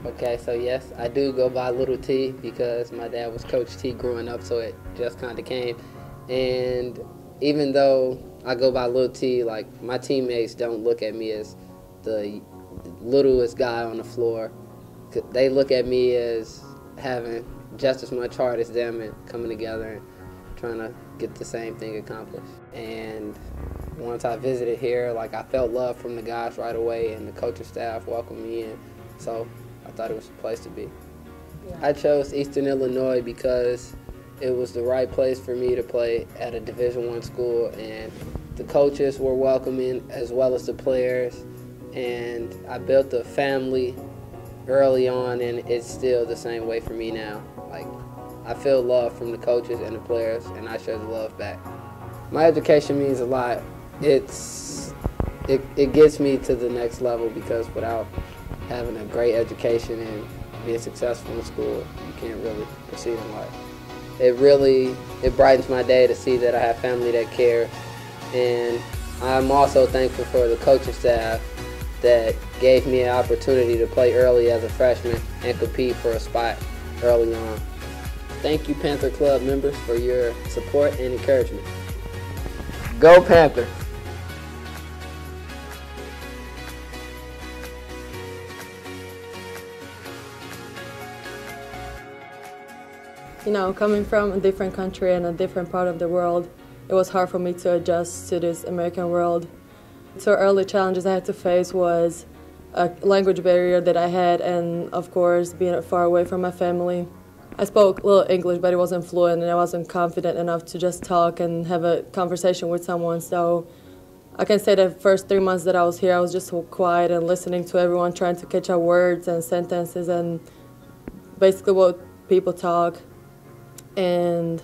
Okay, so yes, I do go by Little T because my dad was Coach T growing up, so it just kind of came. And even though I go by Little T, like my teammates don't look at me as the littlest guy on the floor. They look at me as having just as much heart as them and coming together and trying to get the same thing accomplished. And once I visited here, like I felt love from the guys right away, and the coaching staff welcomed me in. So I thought it was a place to be. Yeah. I chose Eastern Illinois because it was the right place for me to play at a Division I school, and the coaches were welcoming as well as the players, and I built a family early on, and it's still the same way for me now. Like, I feel love from the coaches and the players, and I show the love back. My education means a lot. It gets me to the next level, because without having a great education and being successful in school, you can't really proceed in life. It brightens my day to see that I have family that cares, and I'm also thankful for the coaching staff that gave me an opportunity to play early as a freshman and compete for a spot early on. Thank you, Panther Club members, for your support and encouragement. Go Panther! You know, coming from a different country and a different part of the world, it was hard for me to adjust to this American world. So early challenges I had to face was a language barrier that I had, and of course being far away from my family. I spoke a little English, but it wasn't fluent, and I wasn't confident enough to just talk and have a conversation with someone. So I can say the first 3 months that I was here, I was just so quiet and listening to everyone, trying to catch up words and sentences and basically what people talk. And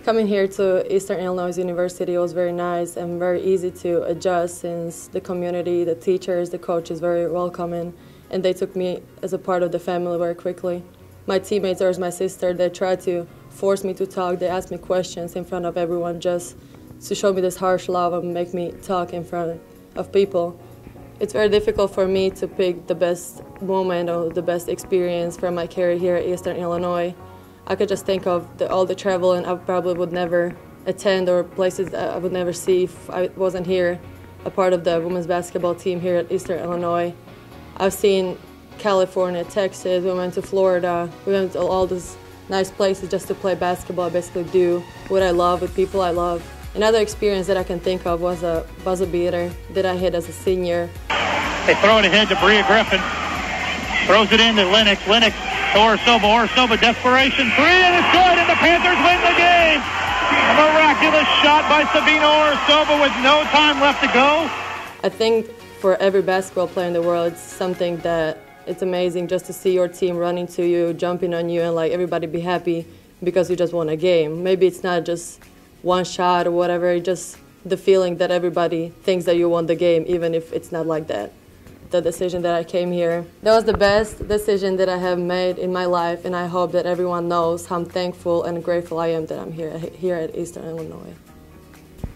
coming here to Eastern Illinois University was very nice and very easy to adjust, since the community, the teachers, the coaches very welcoming, and they took me as a part of the family very quickly. My teammates, or as my sister, they tried to force me to talk. They asked me questions in front of everyone just to show me this harsh love and make me talk in front of people. It's very difficult for me to pick the best moment or the best experience from my career here at Eastern Illinois. I could just think of all the travel, and I probably would never attend, or places that I would never see if I wasn't here, a part of the women's basketball team here at Eastern Illinois. I've seen California, Texas, we went to Florida, we went to all these nice places just to play basketball, basically do what I love with people I love. Another experience that I can think of was a buzzer beater that I hit as a senior. They throw it ahead to Bria Griffin, throws it into Lennox. To Orsoba, desperation three, and it's good, and the Panthers win the game. A miraculous shot by Sabina Orsoba with no time left to go. I think for every basketball player in the world, it's something that it's amazing just to see your team running to you, jumping on you, and like everybody be happy because you just won a game. Maybe it's not just one shot or whatever, it's just the feeling that everybody thinks that you won the game, even if it's not like that. The decision that I came here, that was the best decision that I have made in my life, and I hope that everyone knows how thankful and grateful I am that I'm here at Eastern Illinois.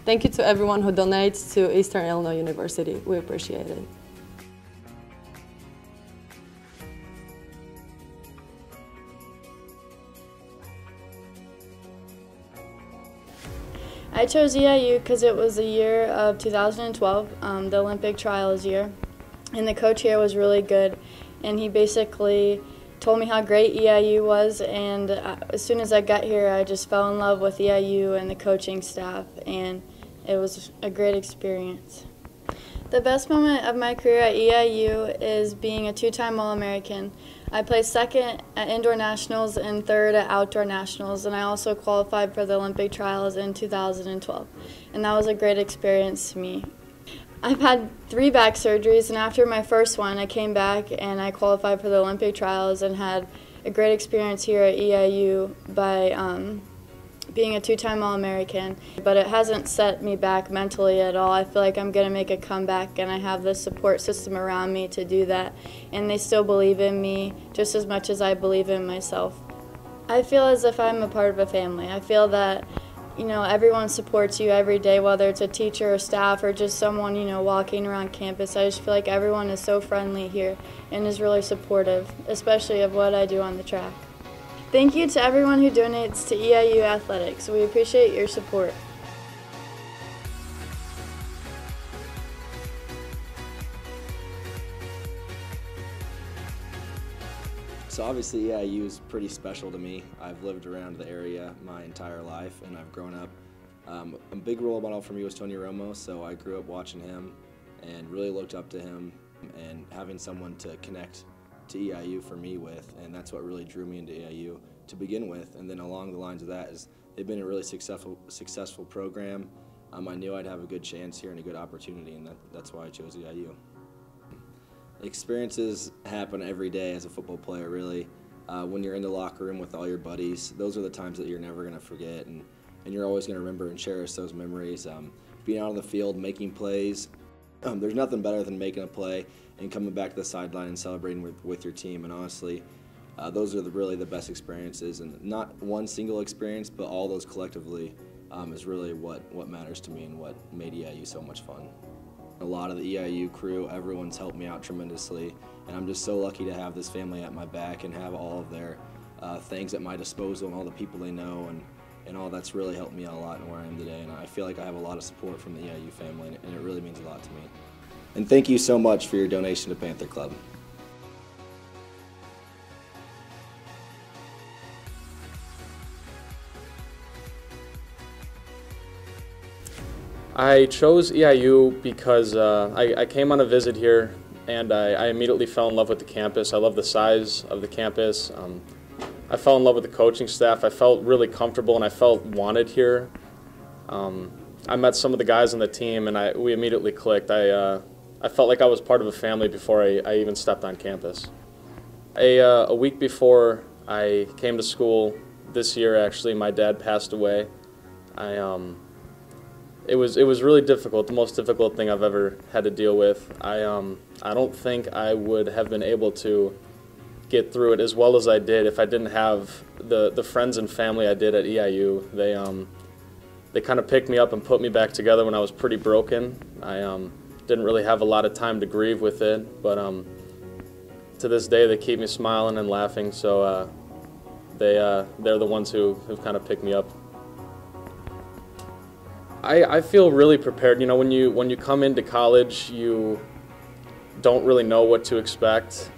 Thank you to everyone who donates to Eastern Illinois University. We appreciate it. I chose EIU because it was the year of 2012, the Olympic trials year. And the coach here was really good, and he basically told me how great EIU was, and as soon as I got here, I just fell in love with EIU and the coaching staff, and it was a great experience. The best moment of my career at EIU is being a two-time All-American. I placed second at indoor nationals and third at outdoor nationals, and I also qualified for the Olympic trials in 2012, and that was a great experience to me. I've had 3 back surgeries, and after my first one, I came back and I qualified for the Olympic trials and had a great experience here at EIU by being a two-time All-American. But it hasn't set me back mentally at all. I feel like I'm going to make a comeback, and I have the support system around me to do that, and they still believe in me just as much as I believe in myself. I feel as if I'm a part of a family. I feel that everyone supports you every day, whether it's a teacher or staff or just someone, walking around campus. I just feel like everyone is so friendly here and is really supportive, especially of what I do on the track. Thank you to everyone who donates to EIU Athletics. We appreciate your support. So obviously EIU is pretty special to me. I've lived around the area my entire life and I've grown up. A big role model for me was Tony Romo, so I grew up watching him and really looked up to him and having someone to connect to EIU for me with, and that's what really drew me into EIU to begin with. And then along the lines of that is they've been a really successful program. I knew I'd have a good chance here and a good opportunity, and that's why I chose EIU. Experiences happen every day as a football player, really. When you're in the locker room with all your buddies, those are the times that you're never going to forget, and you're always going to remember and cherish those memories. Being out on the field, making plays, there's nothing better than making a play and coming back to the sideline and celebrating with your team, and honestly, those are really the best experiences, and not one single experience, but all those collectively is really what matters to me and what made EIU so much fun. A lot of the EIU crew, everyone's helped me out tremendously, and I'm just so lucky to have this family at my back and have all of their things at my disposal and all the people they know, and all that's really helped me out a lot in where I am today, and I feel like I have a lot of support from the EIU family, and it really means a lot to me. And thank you so much for your donation to Panther Club. I chose EIU because I came on a visit here and I immediately fell in love with the campus. I love the size of the campus. I fell in love with the coaching staff. I felt really comfortable and I felt wanted here. I met some of the guys on the team and we immediately clicked. I felt like I was part of a family before I even stepped on campus. A week before I came to school this year, actually, my dad passed away. It was really difficult, the most difficult thing I've ever had to deal with. I don't think I would have been able to get through it as well as I did if I didn't have the friends and family I did at EIU. They kind of picked me up and put me back together when I was pretty broken. I didn't really have a lot of time to grieve with it, but to this day they keep me smiling and laughing. So they're the ones who've kind of picked me up. I feel really prepared. You know, when you come into college, you don't really know what to expect.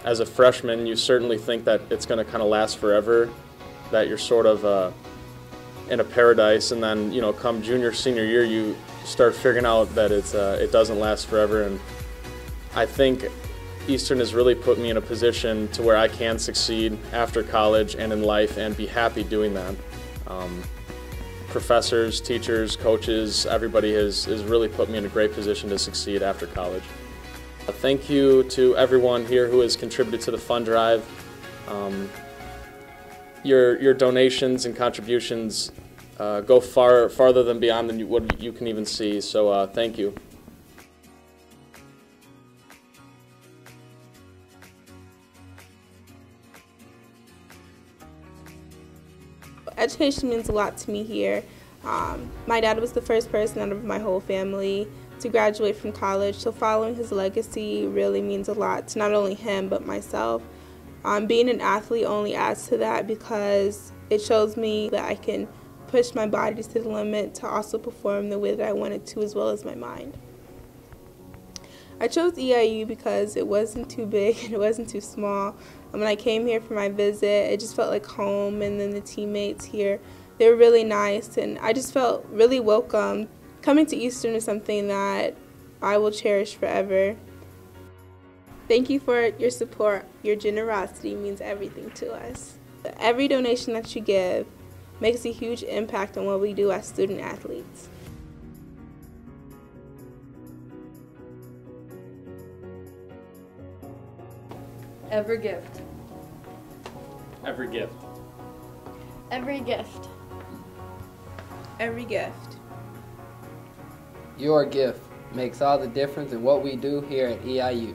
As a freshman, you certainly think that it's going to kind of last forever, that you're sort of in a paradise, and then come junior, senior year, you start figuring out that it doesn't last forever. And I think Eastern has really put me in a position to where I can succeed after college and in life and be happy doing that. Professors, teachers, coaches, everybody has really put me in a great position to succeed after college. Thank you to everyone here who has contributed to the fund drive. Your donations and contributions go farther than beyond than what you can even see, so thank you. Education means a lot to me here. My dad was the first person out of my whole family to graduate from college, so following his legacy really means a lot to not only him but myself. Being an athlete only adds to that because it shows me that I can push my body to the limit to also perform the way that I wanted to, as well as my mind. I chose EIU because it wasn't too big and it wasn't too small. When I came here for my visit, it just felt like home, and then the teammates here, they were really nice, and I just felt really welcome. Coming to Eastern is something that I will cherish forever. Thank you for your support. Your generosity means everything to us. Every donation that you give makes a huge impact on what we do as student athletes. Every gift. Every gift. Every gift. Every gift. Your gift makes all the difference in what we do here at EIU.